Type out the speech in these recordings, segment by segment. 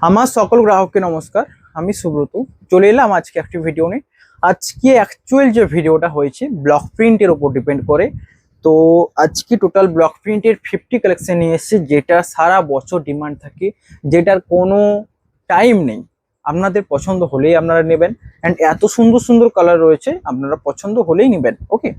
আমার সকল গ্রাহককে নমস্কার। আমি সুব্রত চলে এলাম আজকে একটি ভিডিও নিয়ে। আজকে অ্যাকচুয়াল যে ভিডিওটা হয়েছে ব্লক প্রিন্টের উপর ডিপেন্ড করে। তো আজকে টোটাল ব্লক প্রিন্টের 50 কালেকশন নিয়ে এসেছে, যেটা সারা বছর ডিমান্ড থাকে, যেটার কোনো টাইম নেই। আপনাদের পছন্দ হলেই আপনারা নেবেন, অ্যান্ড এত সুন্দর সুন্দর কালার রয়েছে, আপনারা পছন্দ হলেই নেবেন। ওকে,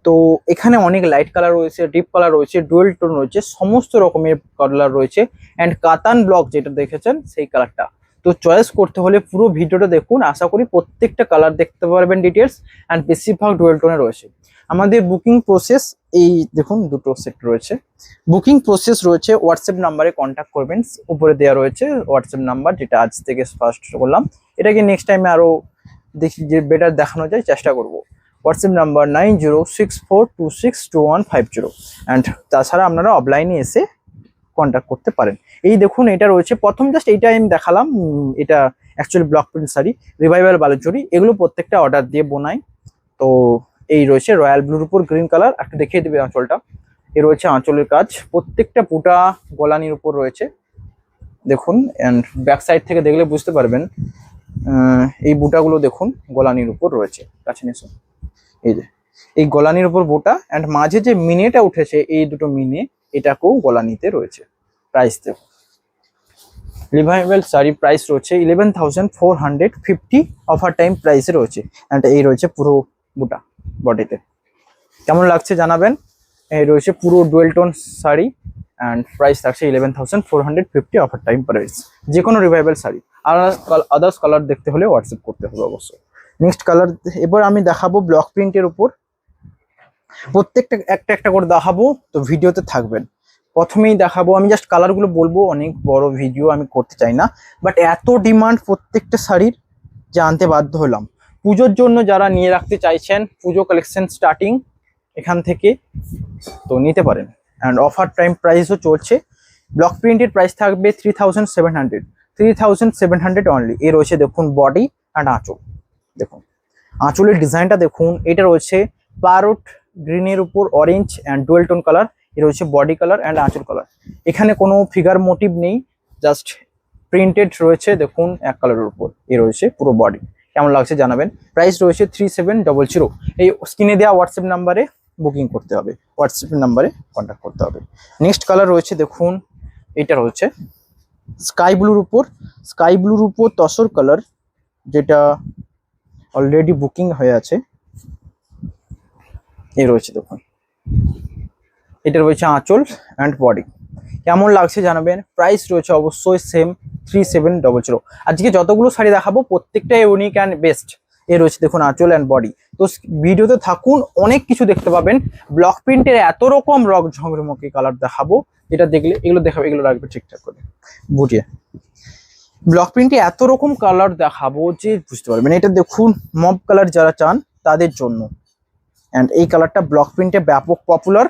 তো এখানে অনেক লাইট কালার রয়েছে, ডিপ কালার রয়েছে, ডুয়েল টোন রয়েছে, সমস্ত রকমের কালার রয়েছে। অ্যান্ড কাতান ব্লক যেটা দেখেছেন সেই কালারটা। তো চয়েস করতে হলে পুরো ভিডিওটা দেখুন, আশা করি প্রত্যেকটা কালার দেখতে পারবেন ডিটেলস। অ্যান্ড বেশিরভাগ ডুয়েল টোনে রয়েছে। আমাদের বুকিং প্রসেস এই দেখুন, দুটো সেট রয়েছে। বুকিং প্রসেস রয়েছে, হোয়াটসঅ্যাপ নাম্বারে কন্ট্যাক্ট করবেন, উপরে দেওয়া রয়েছে হোয়াটসঅ্যাপ নাম্বার, যেটা আজ থেকে ফার্স্ট করলাম। এটাকে নেক্সট টাইমে আরো দেখি যে বেটার দেখানো যায়, চেষ্টা করব। WhatsApp number 9064262150। অ্যান্ড তাছাড়া আপনারা অফলাইনে এসে কন্ট্যাক্ট করতে পারেন। এই দেখুন, এটা রয়েছে প্রথম, জাস্ট এইটা আমি দেখালাম। এটা actually block print sari, revival Baluchari, এগুলো প্রত্যেকটা অর্ডার দিয়ে বোনাই। তো এই রয়েছে রয়্যাল ব্লুর উপর গ্রিন কালার, একটু দেখিয়ে দেবে আঁচলটা। এই রয়েছে আঁচলের কাজ, প্রত্যেকটা বুটা গলানির উপর রয়েছে দেখুন। অ্যান্ড ব্যাক সাইড থেকে দেখলে বুঝতে পারবেন, এই বুটাগুলো দেখুন গলানির উপর রয়েছে। কাছে নিয়ে এসো। এই যে এই গলানির উপর বুটা, অ্যান্ড মাঝে যে মিনেটা উঠেছে, এই দুটো মিনে এটাকেও গলানিতে রয়েছে। প্রাইস দেখুন, রিভাইভাল শাড়ি প্রাইস রয়েছে 11,450, অফার টাইম প্রাইসে রয়েছে। অ্যান্ড এই রয়েছে পুরো বুটা বডিতে। কেমন লাগছে জানাবেন। এই রয়েছে পুরো dual tone sari, and price থাকছে 11,450, অফার টাইম প্রাইস। যে কোনো রিভাইভাল শাড়ি। আর আদার্স কালার দেখতে হলে হোয়াটসঅ্যাপ করতে হবে অবশ্যই। নেক্সট কালার এবার আমি দেখাবো ব্লক প্রিন্টের উপর, প্রত্যেকটা একটা একটা করে দেখাবো, তো ভিডিওতে থাকবেন। প্রথমেই দেখাবো, আমি জাস্ট কালারগুলো বলবো, অনেক বড় ভিডিও আমি করতে চাই না, বাট এত ডিমান্ড প্রত্যেকটা শাড়ির যে আনতে বাধ্য হলাম। পুজোর জন্য যারা নিয়ে রাখতে চাইছেন, পুজো কালেকশন স্টার্টিং এখান থেকে, তো নিতে পারেন। অ্যান্ড অফার টাইম প্রাইসও চলছে। ব্লক প্রিন্টের প্রাইস থাকবে 3,700 অনলি। এ রয়েছে দেখুন বডি অ্যান্ড আঁচল। দেখুন আঁচলের ডিজাইনটা দেখুন, এটা রয়েছে প্যারট গ্রিনের উপর orange and dual tone colour. এ রয়েছে বডি কালার অ্যান্ড আঁচল কালার। এখানে কোনো ফিগার মোটিভ নেই, জাস্ট প্রিন্টেড রয়েছে দেখুন এক কালারের উপর। এ রয়েছে পুরো বডি। কেমন লাগছে জানাবেন। প্রাইস রয়েছে 3700। এই স্ক্রিনে দেওয়া হোয়াটসঅ্যাপ নাম্বারে বুকিং করতে হবে, হোয়াটসঅ্যাপ নাম্বারে কন্ট্যাক্ট করতে হবে। নেক্সট কালার রয়েছে দেখুন, এটা রয়েছে স্কাই ব্লুর উপর তসর কালার, যেটা অলরেডি বুকিং হয়ে আছে। এই রয়েছে দেখুন, এটা রয়েছে আঁচল অ্যান্ড বডি। কেমন লাগছে জানাবেন। প্রাইস রয়েছে অবশ্যই সেম 3700। আজকে যতগুলো শাড়ি দেখাবো প্রত্যেকটাই ইউনিক অ্যান্ড বেস্ট। এ রয়েছে দেখুন আঁচল অ্যান্ড বডি। তো ভিডিওতে থাকুন, অনেক কিছু দেখতে পাবেন। ব্লক প্রিন্টের এত রকম রক ঝকঝমকে কালার দেখাবো, যেটা দেখলে এগুলো দেখাবো, এগুলো রাখবে ঠিকঠাক করে বুঝিয়ে। ব্লক প্রিন্টে এত রকম কালার দেখাবো যে বুঝতে পারবেন। এটা দেখুন মব কালার যারা চান তাদের জন্য, অ্যান্ড এই কালারটা ব্লক প্রিন্টে ব্যাপক পপুলার।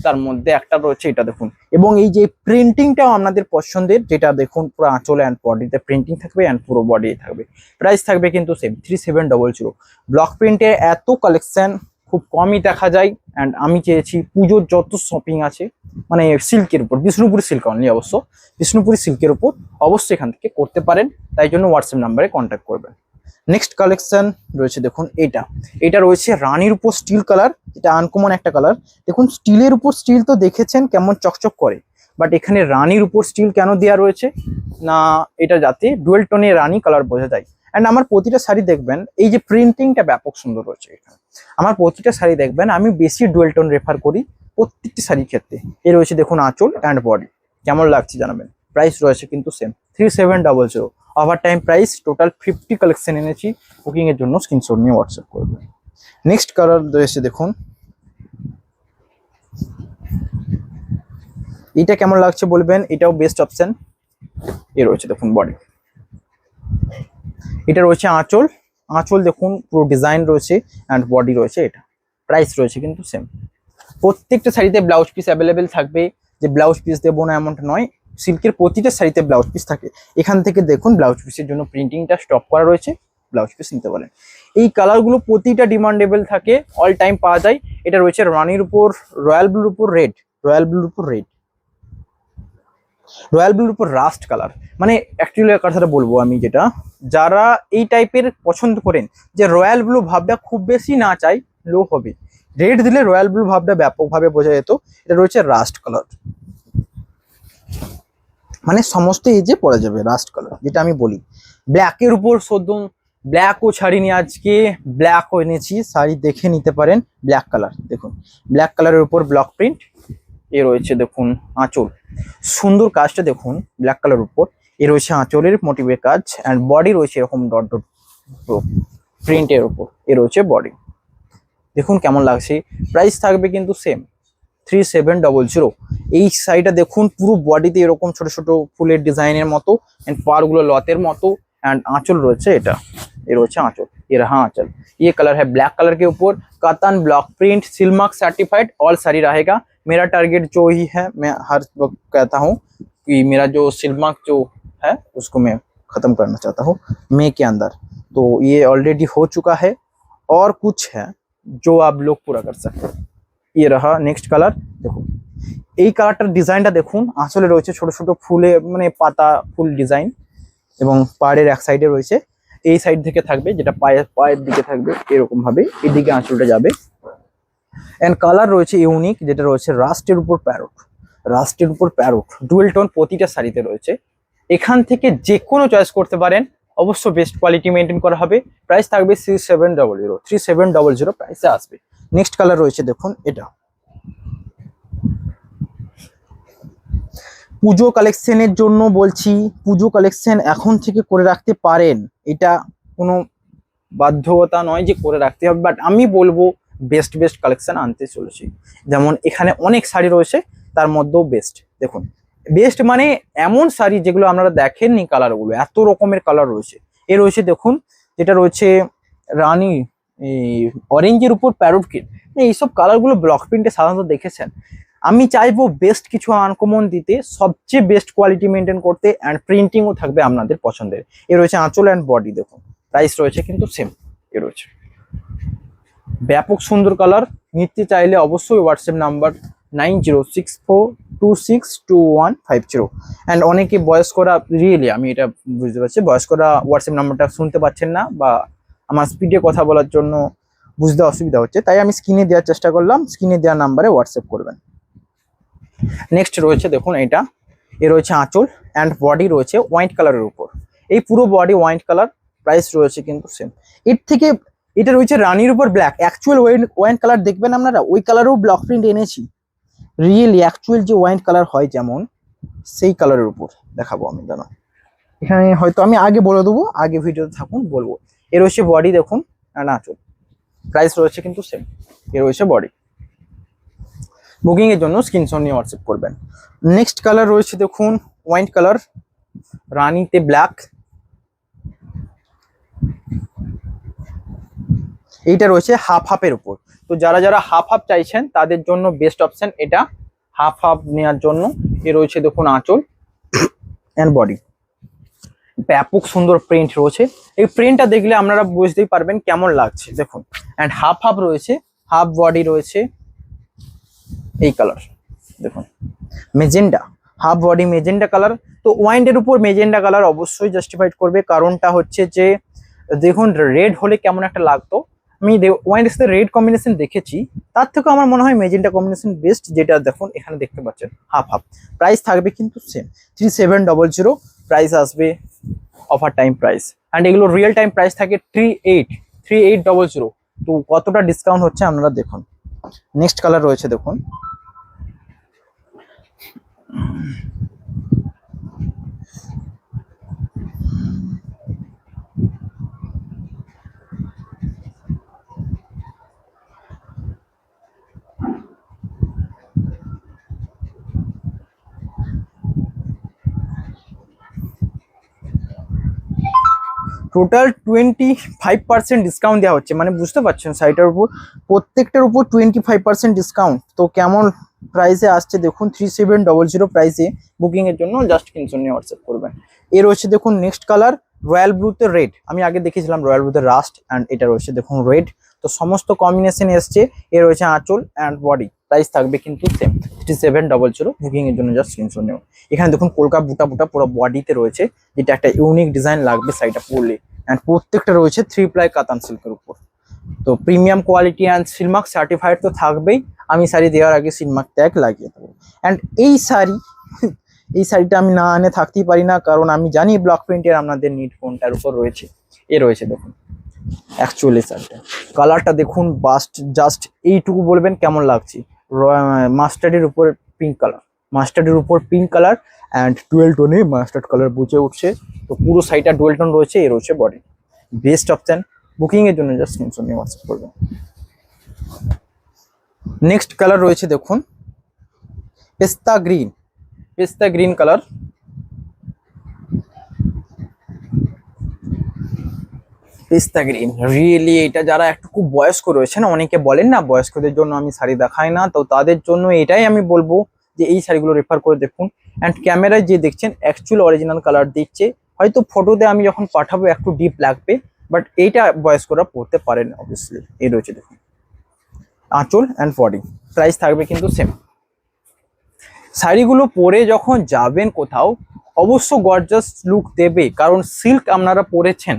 তার মধ্যে একটা রয়েছে এটা দেখুন, এবং এই যে প্রিন্টিংটাও আপনাদের পছন্দের, যেটা দেখুন পুরো আঁচল অ্যান্ড বডিতে প্রিন্টিং থাকবে অ্যান্ড পুরো বডি থাকবে। প্রাইস থাকবে কিন্তু সেম 3700। ব্লক প্রিন্টে এত কালেকশন খুব কমই দেখা যায়। অ্যান্ড আমি চেয়েছি পুজোর যত শপিং আছে, মানে সিল্কের উপর, বিষ্ণুপুরি সিল্ক অনলি, অবশ্য বিষ্ণুপুরি সিল্কের উপর অবশ্যই এখান থেকে করতে পারেন। তাই জন্য হোয়াটসঅ্যাপ নাম্বারে কন্ট্যাক্ট করবেন। নেক্সট কালেকশন রয়েছে দেখুন, এটা রয়েছে রানীর উপর স্টিল কালার, এটা আনকমন একটা কালার। দেখুন স্টিলের উপর স্টিল তো দেখেছেন কেমন চকচক করে, বাট এখানে রানীর উপর স্টিল কেন দেওয়া রয়েছে না, এটা যাতে ডুয়েল টোনে রানী কালার বোঝা যায়। অ্যান্ড আমার প্রতিটা শাড়ি দেখবেন এই যে প্রিন্টিংটা ব্যাপক সুন্দর রয়েছে এখানে। আমার প্রতিটা শাড়ি দেখবেন আমি বেশি ডুয়েল টোন রেফার করি প্রত্যেকটি শাড়ির ক্ষেত্রে। এ রয়েছে দেখুন আঁচল অ্যান্ড বডি। কেমন লাগছে জানাবেন। প্রাইস রয়েছে কিন্তু same 3700। Over time price. Total 50 collection এনেছি। বুকিং এর জন্য স্ক্রিনশট নিয়ে হোয়াটসঅ্যাপ করবেন। নেক্সট কালার রয়েছে দেখুন, এটা কেমন লাগছে বলবেন, এটাও বেস্ট অপশন। এ রয়েছে দেখুন বডি, এটা রয়েছে আঁচল দেখুন পুরো ডিজাইন রয়েছে অ্যান্ড বডি রয়েছে এটা। প্রাইস রয়েছে কিন্তু সেম। প্রত্যেকটা শাড়িতে ব্লাউজ পিস অ্যাভেলেবেল থাকবে, যে ব্লাউজ পিস দেবো না এমনটা নয়। সিল্কের প্রতিটা শাড়িতে ব্লাউজ পিস থাকে। এখান থেকে দেখুন ব্লাউজ পিসের জন্য প্রিন্টিংটা স্টপ করা রয়েছে, ব্লাউজ পিস নিতে পারেন। এই কালারগুলো প্রতিটা ডিমান্ডেবল থাকে, অল টাইম পাওয়া যায়। এটা রয়েছে রানির উপর রয়্যাল ব্লুর উপর রেড, রয়্যাল ব্লুর উপর রাস্ট কালার, মানে অ্যাকচুয়ালি কথাটা বলবো আমি, যেটা যারা এই টাইপের পছন্দ করেন যে রয়্যাল ব্লু ভাবটা খুব বেশি না চাই, লো হবে, রেড দিলে রয়্যাল ব্লু ভাবটা ব্যাপকভাবে বোঝা যেত। এটা রয়েছে রাস্ট কালার, মানে সমস্ত এজে পড়া যাবে রাস্ট কালার, যেটা আমি বলি। ব্ল্যাকের উপর সদ্য ব্ল্যাকও ছাড়িনি, আজকে ব্ল্যাকও এনেছি, শাড়ি দেখে নিতে পারেন। ব্ল্যাক কালার দেখুন, ব্ল্যাক কালারের উপর ব্লক প্রিন্ট, এ রয়েছে দেখুন আঁচল, সুন্দর কাজটা দেখুন ব্ল্যাক কালার উপর, এ রয়েছে আঁচলের মোটিভের কাজ, অ্যান্ড বডি রয়েছে এরকম ডট ডট প্রিন্টের উপর, এ রয়েছে বডি। দেখুন কেমন লাগছে। প্রাইস থাকবে কিন্তু সেম, 3700। এই শাড়িটা দেখুন পুরো বডিতে এরকম ছোট ছোট ফুলের ডিজাইনের মতো, এন্ড পাড়গুলো লতের মতো, एंड आंचल রয়েছে, এটা ये রয়েছে आंचल, ये रहा आंचल। ये कलर है ब्लैक कलर के ऊपर, कतन block print silk certified all sari रहेगा। मेरा टारगेट जो ही है, मैं हर वक्त कहता हूँ कि मेरा जो सिल्क जो है उसको मैं खत्म करना चाहता हूँ मई के अंदर। तो ये ऑलरेडी हो चुका है, और कुछ है जो आप लोग पूरा कर सकते हैं। ये रहा नेक्स्ट कलर, देखो এই কালারটার ডিজাইনটা দেখুন, আসলে রয়েছে ছোট ছোট ফুলে মানে পাতা ফুল ডিজাইন, এবং পাড়ের এক সাইডে রয়েছে, এই সাইড থেকে থাকবে, যেটা পায়ের দিকে থাকবে এরকম ভাবে, এদিকে আঁচলটা যাবে। এন্ড কালার রয়েছে ইউনিক, যেটা রয়েছে রাস্টের উপর প্যারোট, রাস্টের উপর প্যারোট ডুয়েল টোন প্রতিটা শাড়িতে রয়েছে। এখান থেকে যে কোনো চয়েস করতে পারেন, অবশ্য বেস্ট কোয়ালিটি মেনটেন করা হবে। প্রাইস থাকবে 3700 প্রাইসে আসবে। নেক্সট কালার রয়েছে দেখুন, এটা পুজো কালেকশনের জন্য বলছি, পুজো কালেকশন এখন থেকে করে রাখতে পারেন, এটা কোনো বাধ্যতা নয় যে করে রাখতে হবে, বাট আমি বলবো বেস্ট বেস্ট কালেকশন আনতে চলেছি। যেমন এখানে অনেক শাড়ি রয়েছে, তার মধ্যেও বেস্ট দেখুন, বেস্ট মানে এমন শাড়ি যেগুলো আপনারা দেখেননি, কালারগুলো এত রকমের কালার রয়েছে। এ রয়েছে দেখুন, যেটা রয়েছে রানী অরেঞ্জের উপর প্যারোট কিট, এইসব কালারগুলো ব্লক প্রিন্টে সাধারণত দেখেছেন। আমি চাইবো বেস্ট কিছু আনকমন দিতে, সবচেয়ে বেস্ট কোয়ালিটি মেনটেন করতে, অ্যান্ড প্রিন্টিংও থাকবে আপনাদের পছন্দের। এ রয়েছে আঁচল অ্যান্ড বডি, দেখুন প্রাইস রয়েছে কিন্তু সেম। এ রয়েছে ব্যাপক সুন্দর কালার, নিতে চাইলে অবশ্যই হোয়াটসঅ্যাপ নাম্বার 9064262150। অ্যান্ড অনেকে বয়স্করা, রিয়েলি আমি এটা বুঝতে পারছি, বয়স্করা হোয়াটসঅ্যাপ নাম্বারটা শুনতে পাচ্ছেন না, বা আমার স্পিডে কথা বলার জন্য বুঝতে অসুবিধা হচ্ছে, তাই আমি স্ক্রিনে দেওয়ার চেষ্টা করলাম, স্ক্রিনে দেওয়ার নাম্বারে হোয়াটসঅ্যাপ করবেন। নেক্সট রয়েছে দেখুন এটা, এ রয়েছে আঁচল অ্যান্ড বডি রয়েছে হোয়াইট কালারের উপর, এই পুরো বডি হোয়াইট কালার, প্রাইস রয়েছে কিন্তু সেম। এর থেকে এটা রয়েছে রানীর উপর ব্ল্যাক, অ্যাকচুয়াল হোয়াইট কালার দেখবেন আপনারা, ওই কালারেও ব্লক প্রিন্ট এনেছি, রিয়েলি অ্যাকচুয়াল যে হোয়াইট কালার হয় যেমন, সেই কালারের উপর দেখাবো আমি, জানো এখানে হয়তো আমি আগে বলে দেবো, আগে ভিডিওতে থাকুন বলবো। এ রয়েছে বডি দেখুন অ্যান্ড আঁচল, প্রাইস রয়েছে কিন্তু সেম। এ রয়েছে বডি। বুকিং এর জন্য স্ক্রিনশট নিয়ে হোয়াটসঅ্যাপ করবেন। নেক্সট কালার রয়েছে দেখুন হোয়াইট কালার, রানীতে ব্ল্যাক, এইটা রয়েছে হাফ হাফের উপর। তো যারা যারা হাফ হাফ চাইছেন তাদের জন্য বেস্ট অপশন এটা, হাফ হাফ নেওয়ার জন্য। এ রয়েছে দেখুন আঁচল এন্ড বডি, ব্যাপক সুন্দর প্রিন্ট রয়েছে, এই প্রিন্টটা দেখলে আপনারা বুঝতেই পারবেন কেমন লাগছে দেখুন। অ্যান্ড হাফ হাফ রয়েছে, হাফ বডি রয়েছে, এই কালার দেখুন magenta, half body magenta colour. তো ওয়াইন্ডের উপর মেজেন্ডা কালার অবশ্যই জাস্টিফাইড করবে, কারণটা হচ্ছে যে দেখুন রেড হলে কেমন একটা লাগতো, আমি ওয়াইন্ডের সাথে রেড কম্বিনেশন দেখেছি, তার থেকেও আমার মনে হয় মেজেন্ডা কম্বিনেশন বেস্ট, যেটা দেখুন এখানে দেখতে পাচ্ছেন হাফ হাফ। প্রাইস থাকবে কিন্তু সেম 3700, প্রাইস আসবে অফার টাইম প্রাইস, অ্যান্ড এগুলো রিয়েল টাইম প্রাইস থাকে 3800। তো কতটা ডিসকাউন্ট হচ্ছে আপনারা দেখুন। নেক্সট কালার রয়েছে দেখুন, টোটাল 25% ডিসকাউন্ট দেওয়া হচ্ছে, মানে বুঝতে পারছেন শাড়িটার উপর প্রত্যেকটার উপর 25% ডিসকাউন্ট। তো কেমন প্রাইসে আসছে দেখুন, 3700 প্রাইসে বুকিং এর জন্য জাস্ট স্ক্রিনশট নিয়ে হোয়াটসঅ্যাপ করবেন। এর রয়েছে দেখুন নেক্সট কালার রয়্যাল ব্লুতে রেড, আমি আগে দেখিয়েছিলাম রয়্যাল ব্লুতে রাস্ট, অ্যান্ড এটা রয়েছে দেখুন রেড। তো সমস্ত কম্বিনেশন এসছে। এর রয়েছে আঁচল অ্যান্ড বডি, প্রাইস থাকবে কিন্তু সেম 3700। বুকিং এর জন্য জাস্ট স্ক্রিনশট নেও। এখানে দেখুন কলকা বুটা বুটা পুরো বডিতে রয়েছে, যেটা একটা ইউনিক ডিজাইন লাগবে শাড়িটা পরলে। অ্যান্ড প্রত্যেকটা রয়েছে 3 প্লাই কাতান সিল্কের উপর। তো premium quality and Silk Mark certified তো থাকবেই। আমি শাড়ি দেওয়ার আগে সিলমার্ক ট্যাগ লাগিয়ে দেবো। অ্যান্ড এই শাড়ি এই শাড়িটা আমি না আনে থাকতেই পারি না, কারণ আমি জানি ব্লক প্রিন্টের আপনাদের নিড কোনটার উপর রয়েছে। এ রয়েছে দেখুন অ্যাকচুয়ালি শাড়িটা, কালারটা দেখুন, বাস্ট জাস্ট এইটুকু বলবেন কেমন লাগছে। মাস্টার্ডের উপর পিঙ্ক কালার, মাস্টার্ডের উপর পিঙ্ক কালার অ্যান্ড ডুয়েল টোনে মাস্টার্ড কালার বুঝে উঠছে। তো পুরো শাড়িটা ডুয়েল টোন রয়েছে। এ রয়েছে বডি, বেস্ট অপশন। বুকিং এর জন্য জাস্ট স্ক্রিনশট নিয়ে হোয়াটসঅ্যাপ করবেন। নেক্সট কালার রয়েছে দেখুন পেস্তা গ্রিন, পেস্তা গ্রিন কালার। পেস্তা গ্রিন রিয়েলি এটা যারা একটু খুব বয়স্ক রয়েছে না, অনেকে বলেন না বয়স্কদের জন্য আমি শাড়ি দেখাই না, তো তাদের জন্য এটাই আমি বলবো যে এই শাড়িগুলো রেফার করে দেখুন। অ্যান্ড ক্যামেরায় যে দেখছেন অ্যাকচুয়াল অরিজিনাল কালার দিচ্ছে, হয়তো ফটোতে আমি যখন পাঠাবো একটু ডিপ লাগবে, বাট এইটা বয়স্করা পড়তে পারেন অবভিয়াসলি। এই রয়েছে দেখুন আঁচল অ্যান্ড বডি, প্রাইস থাকবে কিন্তু সেম। শাড়িগুলো পরে যখন যাবেন কোথাও অবশ্য গর্জাস লুক দেবে, কারণ সিল্ক আপনারা পরেছেন,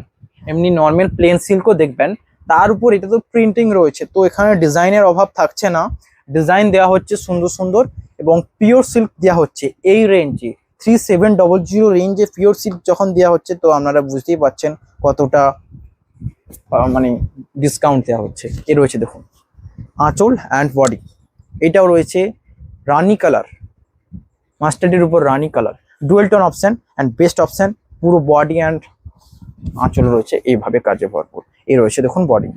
এমনি নর্মাল প্লেন সিল্কও দেখবেন, তার উপর এটা তো প্রিন্টিং রয়েছে, তো এখানে ডিজাইনের অভাব থাকছে না। ডিজাইন দেওয়া হচ্ছে সুন্দর সুন্দর এবং পিওর সিল্ক দেওয়া হচ্ছে এই রেঞ্জে 3700 রেঞ্জে পিওর সিল্ক যখন দেওয়া হচ্ছে, তো আপনারা বুঝতেই পারছেন কতটা মানে ডিসকাউন্ট দেওয়া হচ্ছে। এ রয়েছে দেখুন আঁচল অ্যান্ড বডি, এটাও রয়েছে রানি কালার, মাস্টার্ডের উপর রানি colour, dual tone option and best option. পুরো বডি অ্যান্ড আঁচল রয়েছে এইভাবে কাজে ভরপুর। এই রয়েছে দেখুন body,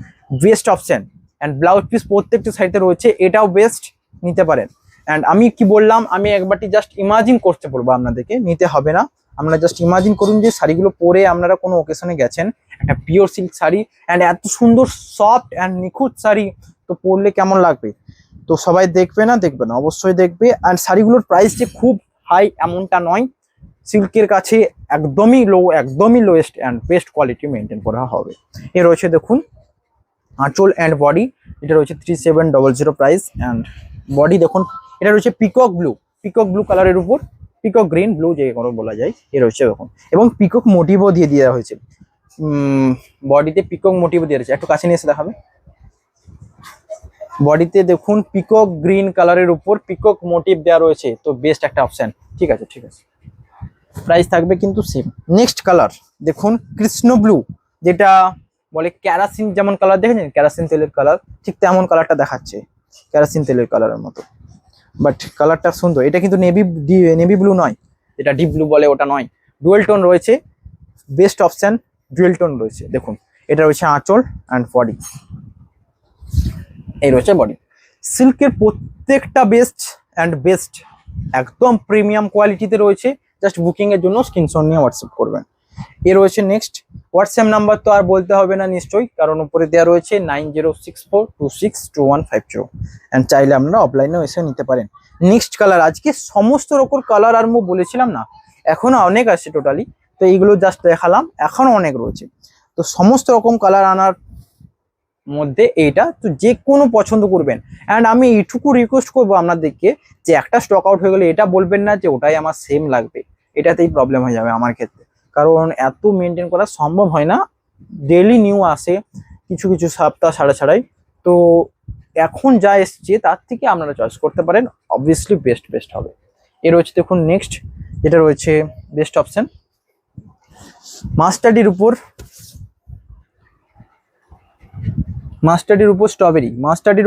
best option. And blouse piece প্রত্যেকটা সাইডে রয়েছে, এটাও বেস্ট, নিতে পারেন। অ্যান্ড আমি কি বললাম, আমি একবারটি জাস্ট ইমাজিন করতে বলবো আপনাদেরকে, নিতে হবে না। আপনারা জাস্ট ইমাজিন করুন যে শাড়িগুলো পরে আপনারা কোনো ওকেশনে গেছেন, একটা পিওর সিল্ক শাড়ি অ্যান্ড এত সুন্দর সফট অ্যান্ড নিখুঁত শাড়ি, তো পরলে কেমন লাগবে। তো সবাই দেখবে না, দেখবে না, অবশ্যই দেখবে। অ্যান্ড শাড়িগুলোর প্রাইস যে খুব হাই এমনটা নয়, সিল্কের কাছে একদমই lowest and best quality maintain করা হবে। এ রয়েছে দেখুন আঁচল অ্যান্ড বডি, এটা রয়েছে 3700 প্রাইস। অ্যান্ড বডি দেখুন, এটা রয়েছে পিকক ব্লু, পিকক ব্লু কালারের উপর পিকক গ্রিন ব্লু যে কোনো বলা যায়। এ রয়েছে দেখুন, এবং পিকক মোটিভও দিয়ে দেওয়া হয়েছে, বডিতে পিকক মোটিভও দিয়ে রয়েছে। একটু কাছে নিয়ে এসে দেখাবে। বডিতে দেখুন পিকক গ্রিন কালারের উপর পিকক মোটিভ দেওয়া রয়েছে, তো বেস্ট একটা অপশন। ঠিক আছে ঠিক আছে, প্রাইস থাকবে কিন্তু সেম। নেক্সট কালার দেখুন কৃষ্ণ ব্লু, যেটা বলে ক্যারাসিন, যেমন কালার দেখেছেন ক্যারাসিন তেলের কালার, ঠিক তেমন কালারটা দেখাচ্ছে, ক্যারাসিন তেলের কালারের মতো, বাট কালারটা সুন্দর। এটা কিন্তু নেভি ব্লু নয়, যেটা ডিপ ব্লু বলে ওটা নয়, ডুয়েল টোন রয়েছে, বেস্ট অপশন ডুয়েল টোন রয়েছে। দেখুন এটা রয়েছে আঁচল অ্যান্ড বডি, এই রয়েছে বডি। সিল্কের প্রত্যেকটা বেস্ট একদম প্রিমিয়াম কোয়ালিটিতে রয়েছে। জাস্ট বুকিং এর জন্য স্ক্রিনশট নিয়ে হোয়াটসঅ্যাপ করবেন। এ রয়েছে নেক্সট, হোয়াটসঅ্যাপ নাম্বার তো আর বলতে হবে না নিশ্চয়ই, কারণ উপরে দেওয়া রয়েছে 9064262150। অ্যান্ড চাইলে আপনারা অফলাইনেও এসে নিতে পারেন। নেক্সট কালার, আজকে সমস্ত রকম কালার আর বলেছিলাম না, এখনো অনেক আছে টোটালি, তো এইগুলো জাস্ট দেখালাম, এখনো অনেক রয়েছে। তো সমস্ত রকম কালার আনার মধ্যে এইটা তো যে কোনো পছন্দ করবেন। অ্যান্ড আমি এইটুকু রিকোয়েস্ট করবো আপনাদেরকে যে একটা স্টক আউট হয়ে গেলে এটা বলবেন না যে ওটাই আমার সেম লাগবে, এটাতেই প্রবলেম হয়ে যাবে আমার ক্ষেত্রে, কারণ এত মেনটেন করা সম্ভব হয় না। ডেইলি নিউ আসে, কিছু কিছু সপ্তাহ ছাড়াই, তো এখন যা এসছে তার থেকে আপনারা চয়েস করতে পারেন, অবভিয়াসলি বেস্ট হবে। এ রয়েছে দেখুন নেক্সট, যেটা রয়েছে বেস্ট অপশন মাস্টার্ডের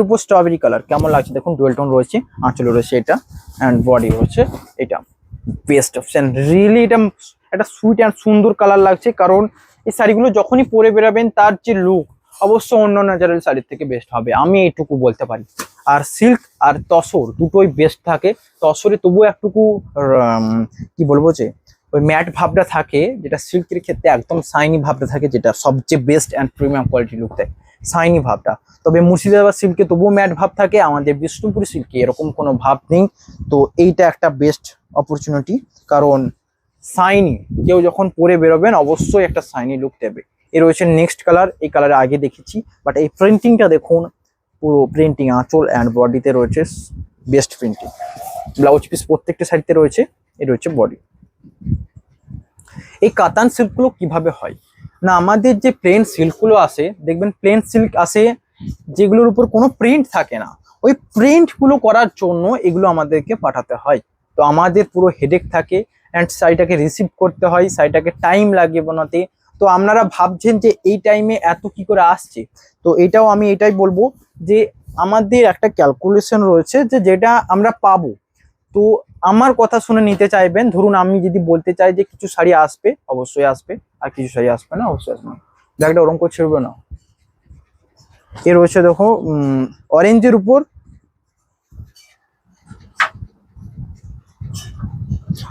উপর স্ট্রবেরি কালার, কেমন লাগছে দেখুন, ডুয়েল টোন রয়েছে, আঁচলে রয়েছে এটা অ্যান্ড বডি রয়েছে এটা, বেস্ট অপশন। রিয়েলি এটা একটা সুইট অ্যান্ড সুন্দর কালার লাগছে, কারণ এই শাড়িগুলো যখনই পরে বেরাবেন তার যে লুক অবশ্য অন্য ন্যাচারাল শাড়ির থেকে বেস্ট হবে, আমি এইটুকু বলতে পারি। আর সিল্ক আর তসর দুটোই বেস্ট থাকে, তসরে তবুও একটুকু কি বলবো যে ওই ম্যাট ভাবটা থাকে, যেটা সিল্কের ক্ষেত্রে একদম শাইনি ভাবটা থাকে, যেটা সবচেয়ে best and premium quality look দেয়, শাইনি ভাবটা। তবে মুর্শিদাবাদ সিল্কে তবুও ম্যাট ভাব থাকে, আমাদের বিষ্ণুপুরি সিল্কে এরকম কোনো ভাব নেই। তো এইটা একটা বেস্ট অপরচুনিটি, কারণ শাইনি, কেউ যখন পরে বেরোবেন অবশ্যই একটা শাইনি লুক দেবে। এ রয়েছে নেক্সট কালার, এই কালারে আগে দেখেছি, বাট এই প্রিন্টিংটা দেখুন, পুরো প্রিন্টিং আঁচল অ্যান্ড বডিতে রয়েছে বেস্ট প্রিন্টিং। ব্লাউজ পিস প্রত্যেকটা শাড়িতে রয়েছে। এই রয়েছে বডি। এই কাতান সিল্কগুলো কিভাবে হয় না, আমাদের যে প্লেন সিল্কগুলো আসে দেখবেন, প্লেন সিল্ক আসে যেগুলোর উপর কোনো প্রিন্ট থাকে না, ওই প্রিন্টগুলো করার জন্য এগুলো আমাদেরকে পাঠাতে হয়। তো আমাদের পুরো হেডেক থাকে অ্যান্ড শাড়িটাকে রিসিভ করতে হয়, শাড়িটাকে টাইম লাগে বানাতে। তো আপনারা ভাবছেন যে এই টাইমে এত কি করে আসছে, তো এটাও আমি এটাই বলবো যে আমাদের একটা ক্যালকুলেশন রয়েছে যে যেটা আমরা পাবো। তো আমার কথা শুনে নিতে চাইবেন, ধরুন আমি যদি বলতে চাই যে কিছু শাড়ি আসবে, অবশ্যই আসবে, আর কিছু শাড়ি আসবে না, অবশ্যই আসবে না। ব্যাগটা ওরকম করে ছিড়বে না। এ রয়েছে দেখো অরেঞ্জের উপর,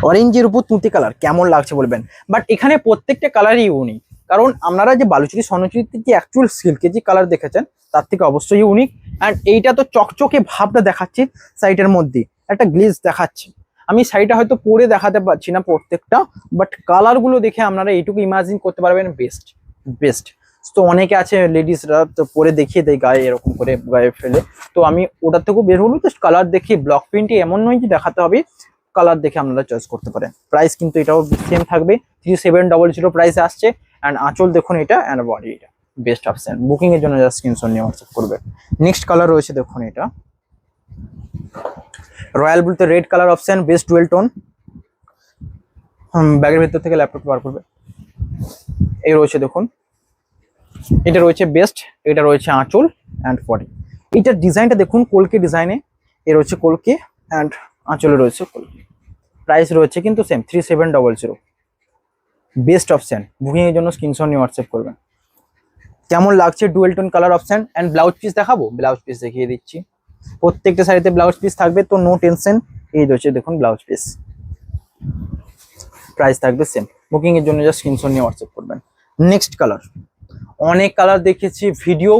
অরেঞ্জের উপর তুঁতে কালার, কেমন লাগছে বলবেন। বাট এখানে প্রত্যেকটা কালারই ইউনিক, কারণ আপনারা যে বালুচরি স্বর্ণচুরিতে যে অ্যাকচুয়াল সিল্কে যে কালার দেখেছেন তার থেকে অবশ্যই ইউনিক। অ্যান্ড এইটা তো চকচকে ভাবটা দেখাচ্ছে শাড়িটার মধ্যে, একটা গ্লেজ দেখাচ্ছে। আমি শাড়িটা হয়তো পরে দেখাতে পারছি না প্রত্যেকটা, বাট কালারগুলো দেখে আপনারা এইটুকু ইমাজিন করতে পারবেন বেস্ট বেস্ট। তো অনেকে আছে লেডিসরা তো পরে দেখিয়ে দেয় গায়ে, এরকম করে গায়ে ফেলে। তো আমি ওটার থেকেও বের হলো, জাস্ট কালার দেখে, ব্লক প্রিন্টে এমন নয় যে দেখাতে হবে, কালার দেখে আপনারা চয়েস করতে পারেন। প্রাইস কিন্তু এটাও সেম থাকবে, 3700 প্রাইস আসছে। অ্যান্ড আঁচল দেখুন এটা, অ্যান্ড বডি এটা, বেস্ট অপশন। বুকিং এর জন্য জাস্ট স্ক্রিনশট নিয়ে হোয়াটসঅ্যাপ করবে। নেক্সট কালার রয়েছে দেখুন এটা রয়্যাল ব্লুতে red colour option, best dual tone. ব্যাগের ভেতর থেকে ল্যাপটপ বার করবে। এই রয়েছে দেখুন, এটা রয়েছে বেস্ট, এটা রয়েছে আঁচল অ্যান্ড বডি। এইটার ডিজাইনটা দেখুন, কলকে ডিজাইনে, এ রয়েছে কলকে অ্যান্ড আঁচলে রয়েছে কলকে। প্রাইস রয়েছে কিন্তু সেম 3700। বেস্ট অপশন, বুকিং এর জন্য স্ক্রিনশট নিয়ে হোয়াটসঅ্যাপ করবেন। কেমন লাগছে dual tone colour option. And blouse piece দেখাবো, ব্লাউজ পিস দেখিয়ে দিচ্ছি। প্রত্যেকটা শাড়িতে ব্লাউজ পিস থাকবে, তো নো টেনশন। এই রয়েছে দেখুন ব্লাউজ পিস, প্রাইস থাকবে সেম। বুকিং এর জন্য জাস্ট স্ক্রিনশট নিয়ে হোয়াটসঅ্যাপ করবেন। নেক্সট কালার, অনেক কালার দেখেছি, ভিডিও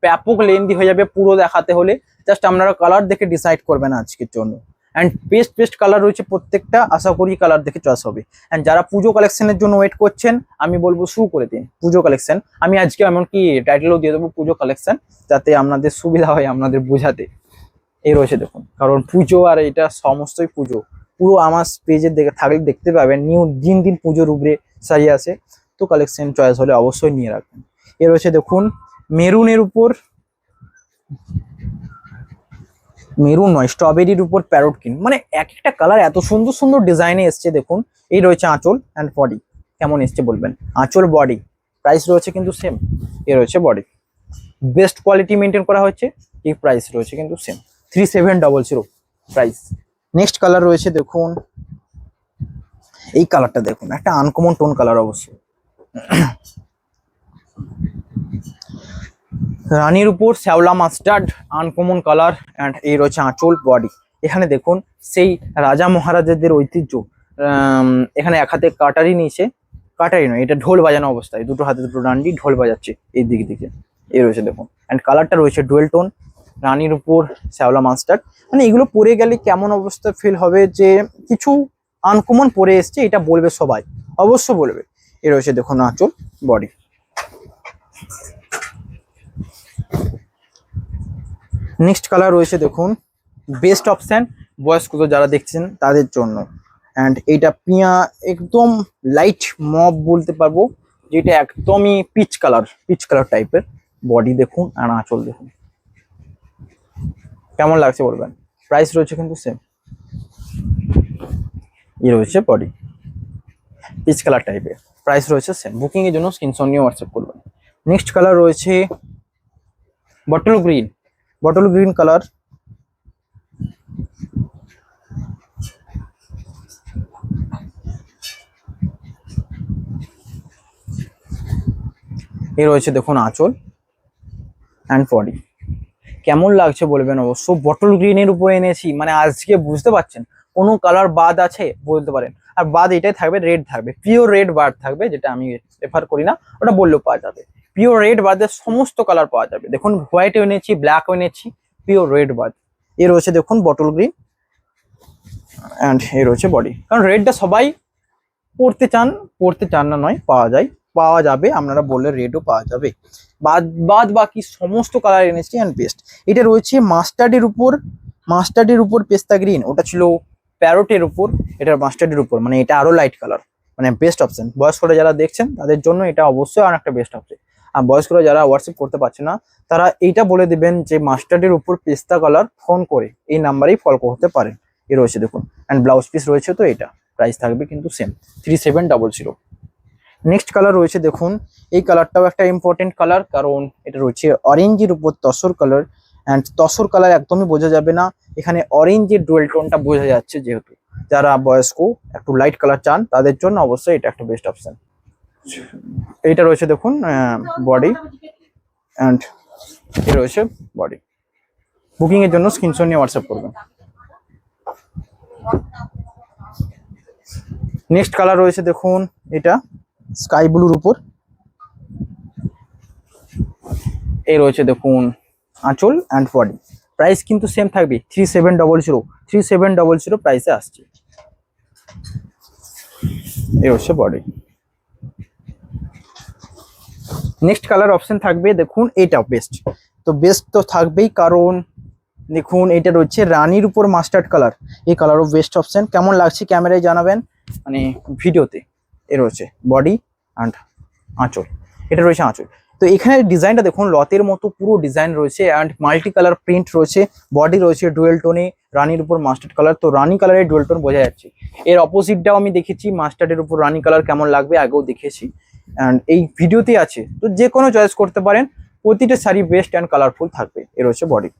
ব্যাপক লেন্দি হয়ে যাবে পুরো দেখাতে হলে, জাস্ট আপনারা কালার দেখে ডিসাইড করবেন আজকের জন্য। অ্যান্ড বেস্ট বেস্ট কালার রয়েছে প্রত্যেকটা, আশা করি কালার দেখে চয়েস হবে। অ্যান্ড যারা পুজো কালেকশনের জন্য ওয়েট করছেন, আমি বলবো শুরু করে দিন পুজো কালেকশন। আমি আজকে এমনকি টাইটেলও দিয়ে দেবো পুজো কালেকশন, যাতে আপনাদের সুবিধা হয় আপনাদের বোঝাতে। এই রয়েছে দেখুন, কারণ পুজো আর এটা সমস্তই পুজো, পুরো আমার পেজে থাকলে দেখতে পাবেন নিউ দিন দিন পুজোর উপরে শাড়ি আছে। তো কালেকশন চয়েস হলে অবশ্যই নিয়ে রাখবেন। এ রয়েছে দেখুন মেরুনের উপর, মেরুন নয় স্ট্রবেরির উপর প্যারোটকিন, মানে এক একটা কালার এত সুন্দর সুন্দর ডিজাইনে এসছে দেখুন। এই রয়েছে আঁচল অ্যান্ড বডি, কেমন এসছে বলবেন। আঁচল বডি প্রাইস রয়েছে কিন্তু সেম। এ রয়েছে বডি, বেস্ট কোয়ালিটি মেনটেন করা হচ্ছে, এই প্রাইস রয়েছে কিন্তু সেম 3700 প্রাইস। নেক্সট কালার রয়েছে দেখুন, এই কালারটা দেখুন, একটা আনকমন টোন কালার অবশ্যই। রানীর উপর শ্যাওলা মাস্টার্ড, আনকমন কালার। অ্যান্ড এই রয়েছে আঁচল বডি। এখানে দেখুন সেই রাজা মহারাজাদের ঐতিহ্য, এখানে এক হাতে কাটারি নিয়েছে, কাটারি নয় এটা ঢোল বাজানো অবস্থায়, দুটো হাতে দুটো ডান্ডি ঢোল বাজাচ্ছে এই দিকে দিকে। এই রয়েছে দেখুন, অ্যান্ড কালারটা রয়েছে ডুয়েল টোন। রানীর উপর শ্যাওলা মাস্টার্ড, মানে এগুলো পরে গেলে কেমন অবস্থা ফিল হবে যে কিছু আনকমন পরে এসছে, এটা বলবে সবাই, অবশ্য বলবে। এ রয়েছে দেখুন আঁচল বডি। নেক্সট কালার রয়েছে দেখুন, বেস্ট অপশন বয়স্ক যারা দেখছেন তাদের জন্য। অ্যান্ড এইটা পিয়া একদম লাইট মব বলতে পারবো, যেটা একদমই পিচ কালার টাইপের। বডি দেখুন আর আঁচল দেখুন, কেমন লাগছে বলবেন। প্রাইস রয়েছে কিন্তু সেম। ই রয়েছে বডি পিচ কালার টাইপের, প্রাইস রয়েছে সেম। বুকিং এর জন্য স্ক্রিনশট নিয়ে হোয়াটসঅ্যাপ করবেন। নেক্সট কালার রয়েছে বটল গ্রিন কালার। এ রয়েছে দেখুন আঁচল অ্যান্ড বডি, কেমন লাগছে বলবেন অবশ্য। বটল গ্রিনের উপরে এনেছি, মানে আজকে বুঝতে পারছেন কোনো কালার বাদ আছে বলতে পারেন। আর বাদ এটাই থাকবে, রেড থাকবে, পিওর রেড বাদ থাকবে, যেটা আমি রেফার করি না, ওটা বললেও পাওয়া যাবে। পিওর রেড বাদে সমস্ত কালার পাওয়া যাবে। দেখুন হোয়াইট এনেছি, ব্ল্যাক এনেছি, পিওর রেড বাদ। এ রয়েছে দেখুন বটল গ্রিন অ্যান্ড এ রয়েছে বডি, কারণ রেডটা সবাই পড়তে চান না নয়, পাওয়া যায়। পাওয়া যাবে, আপনারা বললে রেডও পাওয়া যাবে। বাদ বাদ বাকি সমস্ত কালার এনেছি অ্যান্ড বেস্ট। এটা রয়েছে মাস্টার্ডের উপর পেস্তা গ্রিন, ওটা ছিল প্যারোটের উপর, এটা মাস্টার্ডের উপর, মানে এটা আরো লাইট কালার, মানে বেস্ট অপশন। বয়স্করা যারা দেখছেন তাদের জন্য এটা অবশ্যই আর একটা বেস্ট অপশন। আর বয়স্করা যারা হোয়াটসঅ্যাপ করতে পারছে না তারা এইটা বলে দিবেন যে মাস্টার্ডের উপর পেস্তা কালার, ফোন করে এই নাম্বারেই ফলো করতে পারেন। এ রয়েছে দেখুন, অ্যান্ড ব্লাউজ পিস রয়েছে, তো এটা প্রাইস থাকবে কিন্তু সেম 3700। নেক্সট কালার রয়েছে দেখুন, এই কালারটাও একটা ইম্পর্টেন্ট কালার, কারণ এটা রয়েছে অরেঞ্জের উপর tussar colour, and tussar colour একদমই বোঝা যাবে না, এখানে অরেঞ্জের ডুয়েল টোনটা বোঝা যাচ্ছে। যেহেতু যারা বয়স্ক একটু লাইট কালার চান তাদের জন্য অবশ্যই এটা একটা বেস্ট অপশন। এইটা রয়েছে দেখুন বডি, অ্যান্ড এটা রয়েছে বডি। বুকিং এর জন্য স্ক্রিনশট নিয়ে হোয়াটসঅ্যাপ করবেন। নেক্সট কালার রয়েছে দেখুন, এটা স্কাই ব্লুর উপর, এই রয়েছে দেখুন আঁচল অ্যান্ড বডি। প্রাইস কিন্তু সেম থাকবে 3700 প্রাইসে আসছে। এই হচ্ছে বডি। নেক্সট কালার অপশন থাকবে দেখুন, এইটাও বেস্ট, তো বেস্ট তো থাকবেই, কারণ দেখুন এটা রয়েছে রানীর উপর মাস্টার্ড কালার, এই কালারও বেস্ট অপশন। কেমন লাগছে ক্যামেরায় জানাবেন, মানে ভিডিওতে। এ রয়েছে বডি অ্যান্ড আঁচল, এটা রয়েছে আঁচল। তো এখানে ডিজাইনটা দেখুন লতের মতো পুরো ডিজাইন রয়েছে, অ্যান্ড মাল্টি কালার প্রিন্ট রয়েছে, বডি রয়েছে ডুয়েল টোনে, রানীর উপর মাস্টার্ড কালার, তো রানী কালারের ডুয়েল টোন বোঝা যাচ্ছে। এর অপোজিটটাও আমি দেখেছি, মাস্টার্ডের উপর রানী কালার কেমন লাগবে আগেও দেখেছি, অ্যান্ড এই ভিডিওতেই আছে, তো যে কোনো চয়েস করতে পারেন। প্রতিটা শাড়ি বেস্ট অ্যান্ড কালারফুল থাকবে। এ রয়েছে বডি।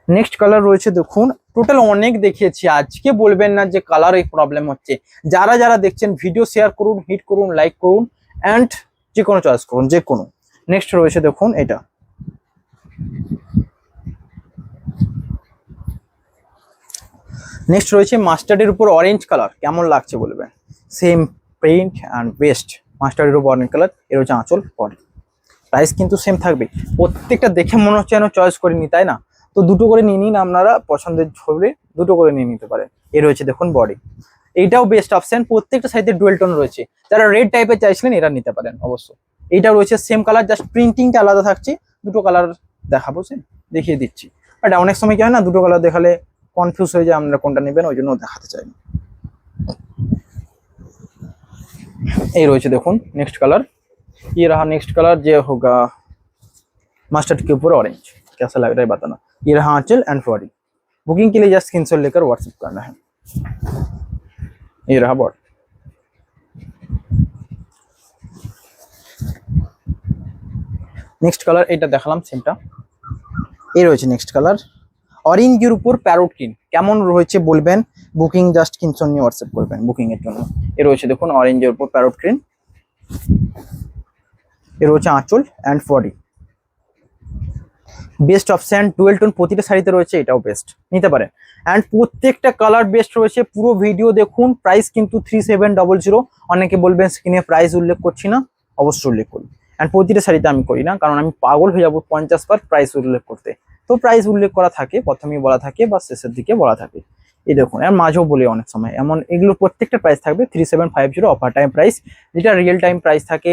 নেক্সট কালার রয়েছে দেখুন, টোটাল অনেক দেখিয়েছি, আজকে বলবেন না যে কালার এই প্রবলেম হচ্ছে। যারা যারা দেখছেন ভিডিও শেয়ার করুন, হিট করুন, লাইক করুন, অ্যান্ড যে কোনো চয়েস করুন, যে কোনো। নেক্সট রয়েছে দেখুন এটা, নেক্সট রয়েছে মাস্টার্ডের উপর অরেঞ্জ কালার, কেমন লাগছে বলবেন। সেম প্রিন্ট অ্যান্ড বেস্ট, মাস্টার্ডের উপর অরেঞ্জ কালার। এর হচ্ছে আঁচল, বডি। প্রাইস কিন্তু সেম থাকবে। প্রত্যেকটা দেখে মনে হচ্ছে যেন চয়েস করে নি, তাই না? তো দুটো করে নিয়ে নিন, আপনারা পছন্দের ছবি দুটো করে নিয়ে নিতে পারেন। এর রয়েছে দেখুন বডি, এইটাও বেস্ট অপশন। প্রত্যেকটা সাইডে ডুয়েল টোন রয়েছে, যারা রেড টাইপের চাইছিলেন এরা নিতে পারেন অবশ্যই। এইটাও রয়েছে সেম কালার, জাস্ট প্রিন্টিংটা আলাদা থাকছে। দুটো কালার দেখাবো, দেখিয়ে দিচ্ছি, বাট অনেক সময় কি হয় না, দুটো কালার দেখালে কনফিউজ হয়ে যায় আপনারা কোনটা নেবেন, ওই জন্য দেখাতে চাই না। এই রয়েছে দেখুন नेक्स्ट कलर, ये रहा नेक्स्ट कलर जो होगा मस्टर्ड के ऊपर ऑरेंज। कैसा लग रहा है बताना। ये रहा आंचल एंड बॉडी। बुकिंग के लिए जस्ट स्क्रीनशॉट लेकर व्हाट्सएप करना है। ये रहा बॉडी। नेक्स्ट कलर এটা দেখালাম সেমটা। এই রয়েছে নেক্সট কালার অরেঞ্জের উপর প্যারট গ্রিন, কেমন রয়েছে বলবেন। বুকিং জাস্ট স্ক্রিনশট নিয়ে হোয়াটসঅ্যাপ করবেন বুকিং এর জন্য। এই রয়েছে দেখুন অরেঞ্জের উপর প্যারট গ্রিন। এর রয়েছে আঁচল and body. Best option, dual tone প্রতিটা শাড়িতে রয়েছে, এটাও বেস্ট, নিতে পারেন। এন্ড প্রত্যেকটা কালার বেস্ট রয়েছে, পুরো ভিডিও দেখুন। প্রাইস কিন্তু 3700। অনেকে বলবেন স্ক্রিনে প্রাইস উল্লেখ করছি না, অবশ্যই উল্লেখ করি। এন্ড প্রতিটা শাড়িতে আমি করি না, কারণ আমি পাগল হয়ে যাবো 50 বার প্রাইস উল্লেখ করতে। তো প্রাইস উল্লেখ করা থাকে, প্রথমেই বলা থাকে বা শেষের দিকে বলা থাকে। এই দেখুন, এর মাঝেও বলি অনেক সময়, এমন এগুলো প্রত্যেকটা প্রাইস থাকবে 3750 অফার টাইম প্রাইস, যেটা রিয়েল টাইম প্রাইস থাকে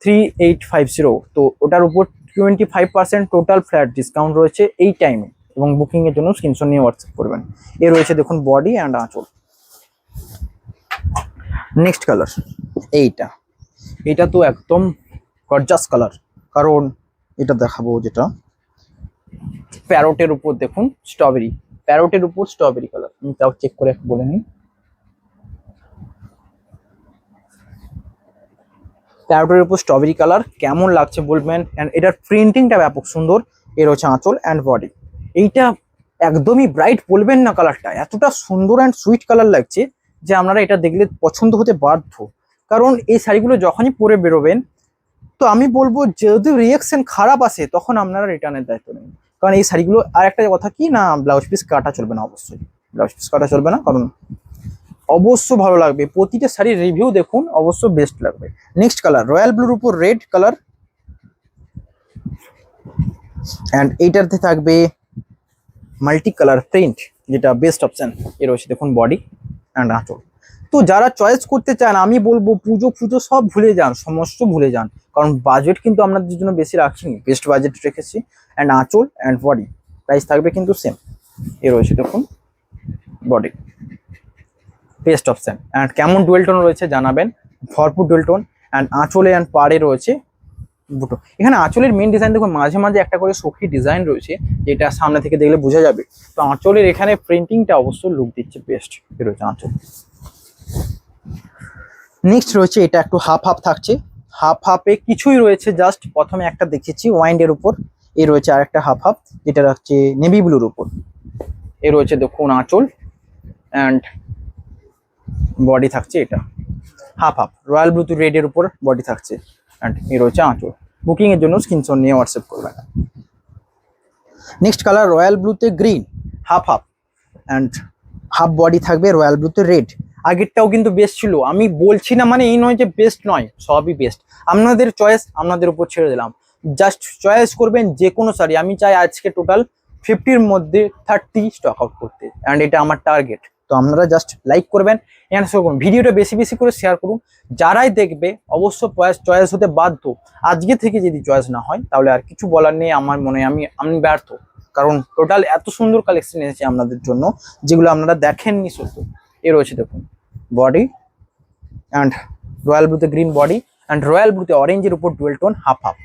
3850। তো ওটার উপর 25% টোটাল ফ্ল্যাট ডিসকাউন্ট রয়েছে এই টাইমে, এবং বুকিং এর জন্য স্ক্রিনশট নিয়ে হোয়াটসঅ্যাপ করবেন। এর রয়েছে দেখুন বডি অ্যান্ড আঁচল। নেক্সট কালার এইটা, এটা তো একদম গর্জাস কালার, কারণ এটা দেখাবো যেটা প্যারোটের উপর দেখুন স্ট্রবেরি, প্যারোটের উপর স্ট্রবেরি কালার। আমি তাও চেক করে একটু বলে নিই। প্যারোটের উপর স্ট্রবেরি কালার কেমন লাগছে বলবেন। এন্ড এটার প্রিন্টিংটা ব্যাপক সুন্দর। এর হচ্ছে আঁচল অ্যান্ড বডি। এইটা একদমই ব্রাইট বলবেন না, কালারটা এতটা সুন্দর অ্যান্ড সুইট কালার লাগছে যে আপনারা এটা দেখলে পছন্দ হতে বাধ্য। কারণ এই শাড়িগুলো যখনই পরে বেরোবেন, তো আমি বলবো যদি রিয়াকশন খারাপ আসে তখন আপনারা রিটার্নের দায়িত্ব নেন। কারণ এই শাড়িগুলো আর একটা কথা কি না, ব্লাউজ পিস কাটা চলবে না, অবশ্যই ব্লাউজ পিস কাটা চলবে না, কারণ অবশ্য ভালো লাগবে। প্রতিটা শাড়ির রিভিউ দেখুন, অবশ্য বেস্ট লাগবে। নেক্সট কালার রয়্যাল ব্লুর উপর রেড কালার, অ্যান্ড এইটাতে থাকবে মাল্টি কালার প্রিন্ট, যেটা বেস্ট অপশন। এর রয়েছে দেখুন বডি অ্যান্ড আঁচল। তো যারা চয়েস করতে চান আমি বলবো পুজো ফুজো সব ভুলে যান, সমস্ত ভুলে যান, কারণ বাজেট কিন্তু আপনাদের জন্য বেশি রাখিনি, বেস্ট বাজেট রেখেছি। অ্যান্ড আঁচল অ্যান্ড বডি প্রাইস থাকবে কিন্তু সেম। এ রয়েছে দেখুন বডি, বেস্ট অপশন। অ্যান্ড কেমন ডুয়েল টোন রয়েছে জানাবেন, ভরপুর ডুয়েল টোন। অ্যান্ড আঁচলে অ্যান্ড পাড়ে রয়েছে বুটো। এখানে আঁচলের মেন ডিজাইন দেখুন মাঝে মাঝে একটা করে সখী ডিজাইন রয়েছে, যেটা সামনে থেকে দেখলে বোঝা যাবে। তো আঁচলের এখানে প্রিন্টিংটা অবশ্যই লুক দিচ্ছে বেস্ট। এ রয়েছে আঁচল। নেক্সট রয়েছে এটা একটু হাফ হাফ থাকছে, হাফ হাফে কিছুই রয়েছে, জাস্ট প্রথমে একটা দেখেছি ওয়াইন্ডের উপর, এ রয়েছে আর একটা হাফ হাফ যেটা রাখছে নেভি ব্লুর উপর। এ রয়েছে দেখুন আঁচল অ্যান্ড বডি থাকছে এটা হাফ হাফ রয়্যাল ব্লু রেডের উপর বডি থাকছে। অ্যান্ড এ রয়েছে আঁচল। বুকিং এর জন্য স্ক্রিনশট নিয়ে হোয়াটসঅ্যাপ করবেন। নেক্সট কালার রয়্যাল ব্লুতে green, half half and half body থাকবে রয়্যাল ব্লুতে রেড। আগেরটাও কিন্তু বেস্ট ছিল, আমি বলছি না মানে এই নয় যে বেস্ট নয়, সবই বেস্ট। আপনাদের চয়েস, আপনাদের উপর ছেড়ে দিলাম, জাস্ট চয়েস করবেন যে কোনো শাড়ি। আমি চাই আজকে টোটাল 50-র মধ্যে 30 স্টক আউট করতে, অ্যান্ড এটা আমার টার্গেট। তো আপনারা জাস্ট লাইক করবেন, অ্যান্সার করুন, ভিডিওটা বেশি বেশি করে শেয়ার করুন। যারাই দেখবে অবশ্য চয়েস হতে বাধ্য। আজকে থেকে যদি চয়েস না হয় তাহলে আর কিছু বলার নেই আমার মনে, আমি ব্যর্থ। কারণ টোটাল এত সুন্দর কালেকশন এসেছে আপনাদের জন্য যেগুলো আপনারা দেখেননি শুধু। এ রয়েছে দেখুন বডি অ্যান্ড রয়্যাল ব্লুতে গ্রিন বডি অ্যান্ড রয়্যাল ব্লুতে অরেঞ্জের উপর dual tone half half,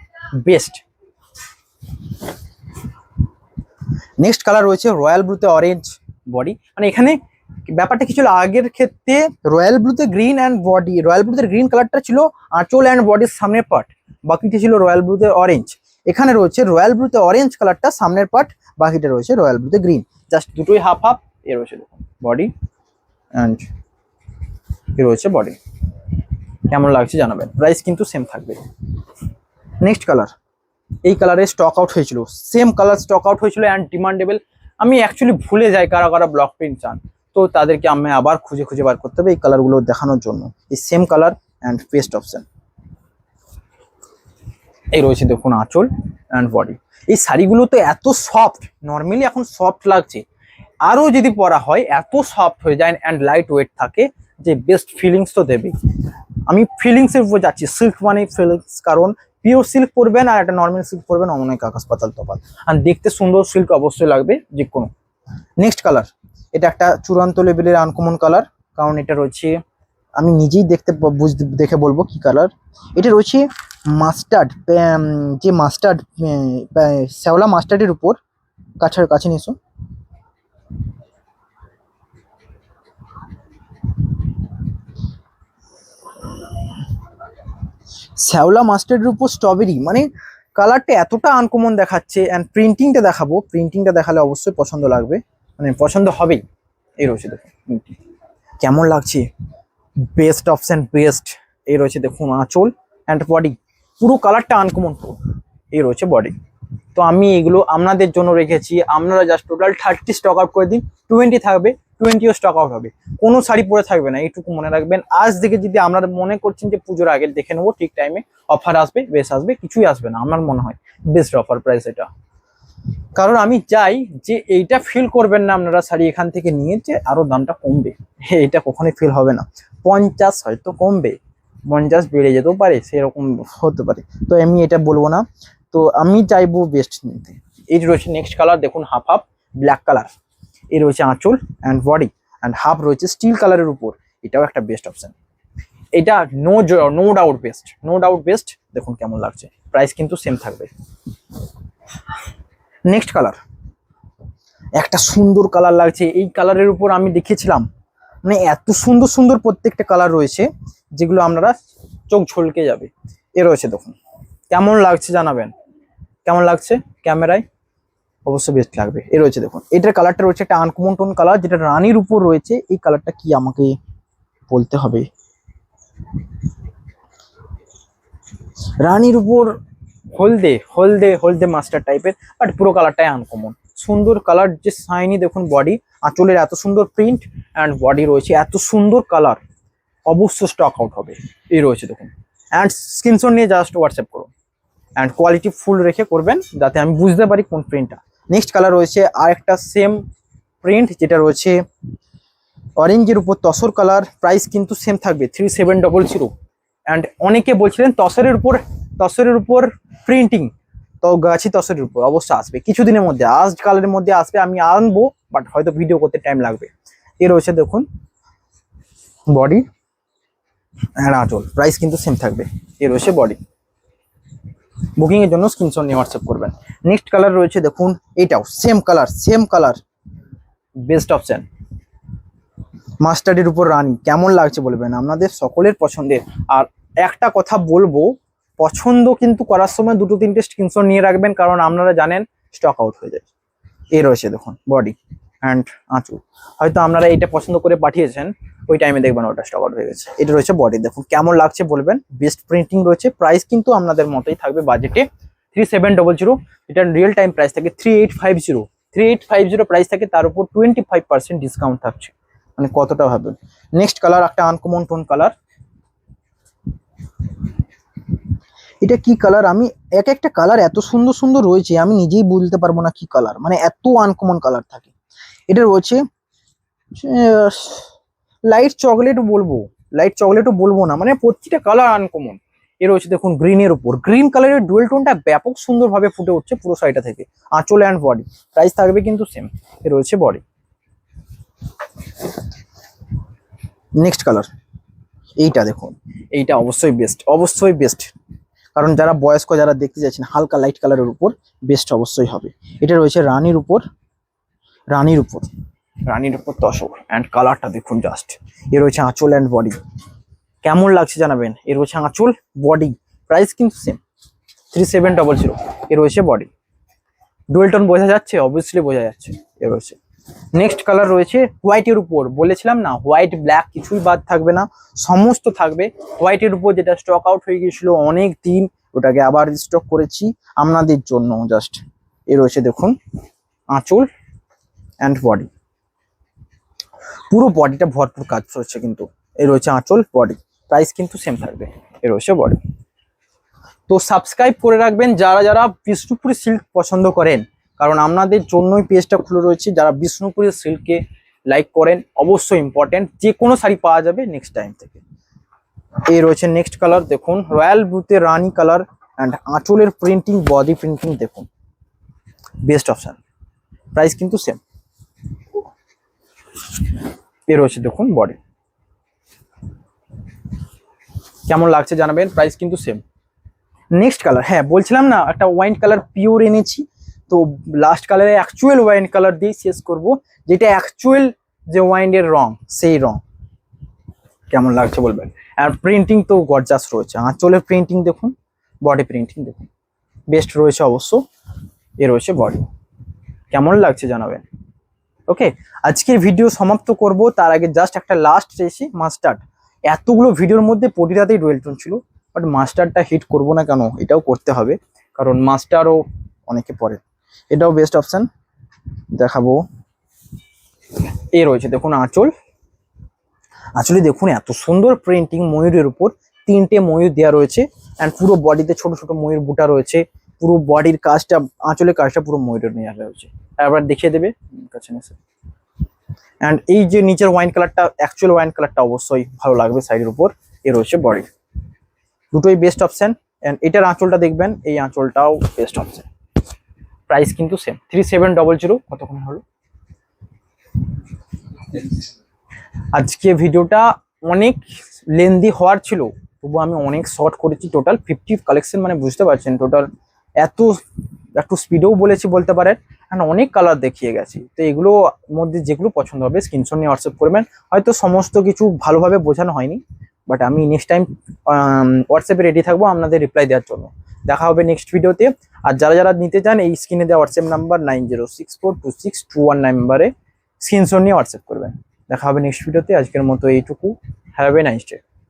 best. Next colour রয়েছে রয়্যাল ব্লুতে অরেঞ্জ বডি। মানে এখানে ব্যাপারটা কি ছিল, আগের ক্ষেত্রে রয়্যাল ব্লুতে গ্রিন অ্যান্ড বডি, রয়্যাল ব্লুতে গ্রিন কালারটা ছিল আঁচল অ্যান্ড বডির সামনের পার্ট, বাকিটা ছিল রয়্যাল ব্লুতে অরেঞ্জ। এখানে রয়েছে রয়্যাল ব্লুতে অরেঞ্জ কালারটা সামনের পার্ট, বাকিটা রয়েছে রয়্যাল ব্লুতে গ্রিন, জাস্ট দুটোই হাফ হাফ। এ রয়েছে দেখুন বডি অ্যান্ড এ রয়েছে বডি। কেমন লাগছে জানাবেন, প্রাইস কিন্তু সেম থাকবে। নেক্সট কালার, এই কালারে স্টক আউট হয়েছিল, সেম কালার স্টক আউট হয়েছিল অ্যান্ড ডিমান্ডেবল। আমি অ্যাকচুয়ালি ভুলে যাই কারা কারা ব্লক প্রিন্ট চান, তো তাদেরকে আমি আবার খুঁজে খুঁজে বার করতে হবে এই কালারগুলো দেখানোর জন্য। এই same colour and best option. এই রয়েছে দেখুন আঁচল অ্যান্ড বডি। এই শাড়িগুলো তো এত সফট, নর্মালি এখন সফট লাগছে, আরও যদি পরা হয় এত সফট হয়ে যায় অ্যান্ড লাইট ওয়েট থাকে, যে বেস্ট ফিলিংস তো দেবেই। আমি ফিলিংসের উপর যাচ্ছি, সিল্ক মানে ফিলিংস, কারণ পিওর সিল্ক পরবেন আর একটা নর্মাল সিল্ক পরবেন, অনেক আকাশ পাতাল তফাৎ। আর দেখতে সুন্দর সিল্ক অবশ্যই লাগবে যে কোনো। নেক্সট কালার, এটা একটা চূড়ান্ত লেভেলের আনকমন কালার, কারণ এটা রয়েছে, আমি নিজেই দেখে বলবো কি কালার এটা রয়েছে। মাস্টার্ড, যে মাস্টার্ড, শ্যাওলা মাস্টার্ডের উপর, কাছে নিয়ে এসো। শ্যাওলা মাস্টার্ডের উপর স্ট্রবেরি, মানে কালারটা এতটা আনকমন দেখাচ্ছে। অ্যান্ড প্রিন্টিংটা দেখাবো, প্রিন্টিংটা দেখালে অবশ্যই পছন্দ লাগবে, মানে পছন্দ হবেই। এই রয়েছে দেখুন কেমন লাগছে, বেস্ট অপশন বেস্ট। এই রয়েছে দেখুন আঁচল অ্যান্ড বডি, পুরো কালারটা আনকমন পুরো। এই রয়েছে বডি। তো আমি এগুলো আপনাদের জন্য রেখেছি, আপনারা জাস্ট টোটাল 30 স্টক আউট করে দিন, 20 থাকবে, 20ও স্টক আউট হবে, কোনো শাড়ি পরে থাকবে না, এইটুকু মনে রাখবেন। আজ থেকে যদি আপনারা মনে করছেন যে পুজোর আগে দেখে নেবো, ঠিক টাইমে অফার আসবে, বেশ আসবে, কিছুই আসবে না আমার মনে হয়, বেস্ট অফার প্রাইস এটা। কারণ আমি চাই যে এইটা ফিল করবেন না আপনারা শাড়ি এখান থেকে নিয়ে যে আরো দামটা কমবে, এটা কখনোই ফিল হবে না। 50 হয়তো কমবে, 50 বেড়ে যেতেও পারে, সেরকম হতে পারে, তো আমি এটা বলবো না। তো আমি চাইবো বেস্ট নিতে। এই রয়েছে নেক্সট কালার দেখুন হাফ হাফ ব্ল্যাক কালার। এই রয়েছে আঁচল অ্যান্ড বডি অ্যান্ড হাফ রয়েছে স্টিল কালারের উপর, এটাও একটা বেস্ট অপশন। এটা no doubt best, no doubt best. দেখুন কেমন লাগছে, প্রাইস কিন্তু সেম থাকবে। নেক্সট কালার, একটা সুন্দর কালার লাগছে, এই কালারের উপর আমি দেখেছিলাম, মানে এত সুন্দর সুন্দর প্রত্যেকটা কালার রয়েছে যেগুলো আপনারা চোখ ঝলকে যাবে। এ রয়েছে দেখুন কেমন লাগছে জানাবেন, কেমন লাগছে ক্যামেরায়, অবশ্যই বেস্ট লাগবে। এ রয়েছে দেখুন, এটার কালারটা রয়েছে একটা আনকমন টোন কালার, যেটা রানীর উপর রয়েছে। এই কালারটা কি আমাকে বলতে হবে, রানীর উপর হলদে হলদে হলদে মাস্টার টাইপের, বাট পুরো কালারটাই আনকমন, সুন্দর কালার, যে শাইনি দেখুন বডি, আঁচলের এত সুন্দর প্রিন্ট অ্যান্ড বডি রয়েছে এত সুন্দর কালার, অবশ্যই স্টক আউট হবে। এই রয়েছে দেখুন, অ্যান্ড স্ক্রিনশট নিয়ে জাস্ট হোয়াটসঅ্যাপ করুন, অ্যান্ড কোয়ালিটি ফুল রেখে করবেন যাতে আমি বুঝতে পারি কোন প্রিন্টটা। নেক্সট কালার রয়েছে আর একটা সেম প্রিন্ট, যেটা রয়েছে অরেঞ্জের উপর তসর কালার, প্রাইস কিন্তু সেম থাকবে 3700। অ্যান্ড অনেকে বলছিলেন তসরের উপর প্রিন্টিং, তো গাছি তসরের উপর অবশ্যই আসবে কিছুদিনের মধ্যে, আজ কালের মধ্যে আসবে, আমি আনবো বাট হয়তো ভিডিও করতে টাইম লাগবে। এ রয়েছে দেখুন বডি অ্যান্ড আঁচল, প্রাইস কিন্তু সেম থাকবে। এ রয়েছে বডি। বুকিং এর জন্য স্ক্রিনশট নিয়ে হোয়াটসঅ্যাপ করবেন। নেক্সট কালার রয়েছে দেখুন, এটাও সেম কালার বেস্ট অপশন, মাস্টার্ডের উপর রানি। কেমন লাগছে বলবেন, আপনাদের সকলের পছন্দের। আর একটা কথা বলবো, পছন্দ কিন্তু করার সময় 2-3টে স্ক্রিনশট নিয়ে রাখবেন, কারণ আপনারা জানেন স্টক আউট হয়ে যায়। এ রয়েছে দেখুন বডি অ্যান্ড আঁচল, হয়তো আপনারা এইটা পছন্দ করে পাঠিয়েছেন, ওই টাইমে দেখবেন ওটা স্টক আউট হয়ে গেছে। এটা রয়েছে বডি, দেখুন কেমন লাগছে বলবেন। বেস্ট প্রিন্টিং রয়েছে, প্রাইস কিন্তু আপনাদের মতোই থাকবে বাজেটে 3700। এটা রিয়েল টাইম প্রাইস থাকে 3850 প্রাইস থাকে, তার উপর 25% ডিসকাউন্ট থাকছে, মানে কতটা ভাবেন। নেক্সট কালার একটা আনকমন টোন কালার, এটা কি কালার, আমি একটা কালার এত সুন্দর রয়েছে আমি নিজেই বলতে পারবো না কি কালার, মানে এত আনকমন কালার থাকে। এটা রয়েছে লাইট চকলেটও বলবো না, মানে প্রতিটা কালার আনকমন। এ রয়েছে দেখুন গ্রিনের উপর, গ্রিন কালারের ডুয়েল টোনটা ব্যাপক সুন্দরভাবে ফুটে উঠছে পুরো সাইডটা থেকে। আঁচল অ্যান্ড বডি প্রাইস থাকবে কিন্তু সেম। এ রয়েছে বডি। নেক্সট কালার এইটা দেখুন, এইটা অবশ্যই বেস্ট, কারণ যারা বয়স্ক যারা দেখতে যাচ্ছেন হালকা লাইট কালারের উপর বেস্ট অবশ্যই হবে। এটা রয়েছে রানীর উপর তসর অ্যান্ড কালারটা দেখুন জাস্ট। এ রয়েছে আঁচল অ্যান্ড বডি, কেমন লাগছে জানাবেন। এ রয়েছে আঁচল, বডি, প্রাইস কিন্তু সেম 3700। এ রয়েছে বডি। ডুয়েল টোন বোঝা যাচ্ছে, অবভিয়াসলি বোঝা যাচ্ছে। এ রয়েছে নেক্সট কালার রয়েছে হোয়াইটের উপর, বলেছিলাম না হোয়াইট ব্ল্যাক কিছুই বাদ থাকবে না, সমস্ত থাকবে হোয়াইটের উপর, যেটা স্টক আউট হয়ে গিয়েছিল অনেক দিন, ওটাকে আবার স্টক করেছি আপনাদের জন্য জাস্ট। এ রয়েছে দেখুন আঁচল অ্যান্ড বডি, পুরো বডিটা ভরপুর কাজ রয়েছে কিন্তু। এ রয়েছে আঁচল, বডি, প্রাইস কিন্তু সেম থাকবে। এ রয়েছে বডি। তো সাবস্ক্রাইব করে রাখবেন যারা বিষ্ণুপুরি সিল্ক পছন্দ করেন, কারণ আপনাদের জন্যই পেজটা খুলে রয়েছে। যারা বিষ্ণুপুরি সিল্ককে লাইক করেন অবশ্যই ইম্পর্টেন্ট, যে কোনো শাড়ি পাওয়া যাবে নেক্সট টাইম থেকে। এই রয়েছে নেক্সট কালার দেখুন, রয়্যাল ব্লুতে রানি কালার অ্যান্ড আঁচলের প্রিন্টিং, বডি প্রিন্টিং দেখুন, বেস্ট অপশন, প্রাইস কিন্তু সেম। এ রয়েছে দেখুন বডি, কেমন লাগছে জানাবেন, প্রাইস কিন্তু সেম। নেক্সট কালার, হ্যাঁ বলছিলাম না একটা ওয়াইন কালার পিওর এনেছি, তো লাস্ট কালারে অ্যাকচুয়াল ওয়াইন কালার দিয়ে শেষ করব, যেটা অ্যাকচুয়াল যে ওয়াইনের রং সেই রং। কেমন লাগছে বলবেন। আর প্রিন্টিং তো গর্জাস রয়েছে, আঁচলের প্রিন্টিং দেখুন, বডি প্রিন্টিং দেখুন, বেস্ট রয়েছে অবশ্য। এ রয়েছে বডি, কেমন লাগছে জানাবেন। ওকে, আজকের ভিডিও সমাপ্ত করব, তার আগে জাস্ট একটা লাস্ট চেয়েছি মাস্টার্ড। এতগুলো ভিডিওর মধ্যে প্রতিটাতেই ডুয়েল টোন ছিল, বাট মাস্টারটা হিট করব না কেন, এটাও করতে হবে, কারণ মাস্টারও অনেকে পরে। এটাও বেস্ট অপশন দেখাবো। এ রয়েছে দেখুন আঁচলে দেখুন এত সুন্দর প্রিন্টিং, ময়ূরের উপর 3টে ময়ূর দেওয়া রয়েছে, অ্যান্ড পুরো বডিতে ছোট ছোট ময়ূর বুটা রয়েছে, পুরো বডির কাজটা, আঁচলের কাজটা পুরো ময়ূরের নিয়ে আসা রয়েছে। একবার দেখিয়ে দেবে কাছে এসে। অ্যান্ড এই যে নিচের ওয়াইন কালারটা, অ্যাকচুয়াল ওয়াইন কালারটা অবশ্যই ভালো লাগবে সাইডের উপর। এ রয়েছে বডি, দুটোই বেস্ট অপশন। অ্যান্ড এটার আঁচলটা দেখবেন, এই আঁচলটাও বেস্ট অপশন, প্রাইস কিন্তু সেম 3700। কতক্ষণ হলো। আজকে ভিডিওটা অনেক লেন্দি হওয়ার ছিল, তবু আমি অনেক শর্ট করেছি। টোটাল 50 কালেকশন, মানে বুঝতে পারছেন টোটাল একটু স্পিডেও বলেছি বলতে পারেন, কারণ অনেক কালার দেখিয়ে গেছি। তো এগুলো মধ্যে যেগুলো পছন্দ হবে স্ক্রিনশট নিয়ে হোয়াটসঅ্যাপ করবেন। হয়তো সমস্ত কিছু ভালোভাবে বোঝানো হয়নি, বাট আমি নেক্সট টাইম হোয়াটসঅ্যাপে রেডি থাকবো আপনাদের রিপ্লাই দেওয়ার জন্য। দেখা হবে নেক্সট ভিডিওতে। আর যারা নিতে চান এই স্ক্রিনে দেওয়া হোয়াটসঅ্যাপ নাম্বার 90642621 নাম্বারে স্ক্রিনশট নিয়ে হোয়াটসঅ্যাপ করবেন। দেখা হবে নেক্সট ভিডিওতে। আজকের মতো এইটুকু। Have a nice day.